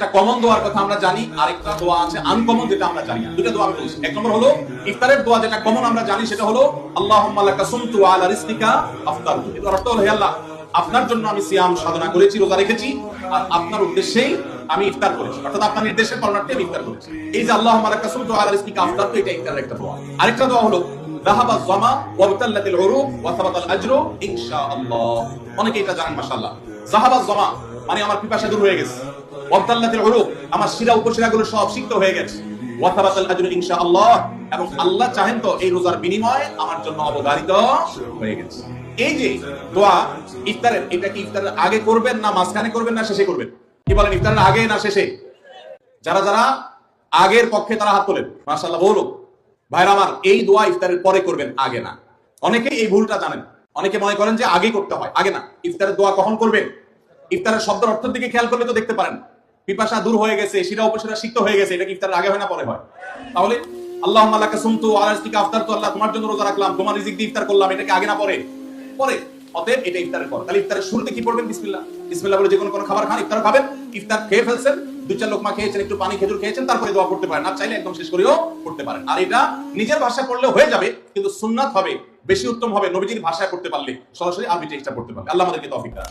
একটা কমন দোয়ার কথা আমরা জানি, আরেকটা দোয়া আছে আনকমন, যেটা আমরা জানি। দুটো দোয়া আমি বলছি। এক নম্বর হলো ইফতারের দোয়া, যেটা কমন আমরা জানি, সেটা হলো আল্লাহুম্মা লাকা সুমতু ওয়া আলা রিজকিকা আফতারতু। এর অর্থ হলো, হে আল্লাহ, আপনার জন্য আমি সিয়াম সাধনা করেছি, রোজা রেখেছি, আর আপনার উদ্দেশ্যেই আমি ইফতার করেছি, অর্থাৎ আপনার নির্দেশের পরমার্থে আমি ইফতার করেছি। এই যে আল্লাহুম্মা লাকা সুমতু ওয়া আলা রিজকিকা আফতারতু, এটা ইফতারের একটা দোয়া। আরেকটা দোয়া হলো যাহাবা যামা ওয়া বাতাল্লাতিল উরুক ওয়া সাবাতাল আজরু ইনশাআল্লাহ। অনেকে এটা জানেন, মাশাআল্লাহ। যাহাবা যামা মানে আমার পিপাসা দূর হয়ে গেছে, ওয়াতাল্লাতিল উরুক আমার শিরা উপশিরাগুলো সব সিক্ত হয়ে গেছে, ওয়া সাবাতাল আজরু ইনশাআল্লাহ, এবং আল্লাহ চাহেন তো এই রোজার বিনিময়ে আমার জন্য অবধারিত হয়ে গেছে। এই যে দোয়া ইফতারের, এটা কি ইফতারের আগে করবেন, না মাঝখানে করবেন, না শেষে করবেন? কি বলেন, ইফতারের আগে না শেষে? যারা যারা আগের পক্ষে তারা হাত তোলেন, মাশাআল্লাহ। বলো ভাইরা আমার, এই দোয়া ইফতারের পরে করবেন, আগে না। অনেকেই এই ভুলটা জানেন, অনেকে মনে করেন যে আগে করতে হয়, আগে না। ইফতারের দোয়া কখন করবেন? ইফতারের শব্দের অর্থের দিকে খেয়াল করলে তো দেখতে পারেন, পিপাসা দূর হয়ে গেছে, শিরা উপশিরা সিক্ত হয়ে গেছে, এটা কি ইফতারের আগে হয় না পরে হয়? তাহলে আল্লাহুম্মা লাকা সুমতু ওয়া আলা রিজকিকা আফতারতু, আল্লাহ তোমার জন্য রোজা রাখলাম, তোমার রিজিক দিয়ে ইফতার করলাম, এটা কি আগে না পরে? পরে। অতএব এটা ইফতারের পর। তাহলে ইফতারের শুরুতে কি পড়বেন? বিসমিল্লাহ। বিসমিল্লাহ বলে যে কোনো খাবার খান, ইফতার খাবেন, ইফতার খেয়ে ফেলছেন, দুই চার লোকমা খেয়েছেন, একটু পানি খেজুর খেয়েছেন, তারপরে দোয়া করতে পারেন। আর চাইলে একদম শেষ করেও করতে পারেন। আর এটা নিজের ভাষায় পড়লে হয়ে যাবে, কিন্তু সুন্নাত হবে, বেশি উত্তম হবে নবীজির ভাষায় পড়তে পারলে, সরাসরি আরবি টেক্সটটা পড়তে পারলে। আল্লাহ আমাদেরকে তৌফিক দান।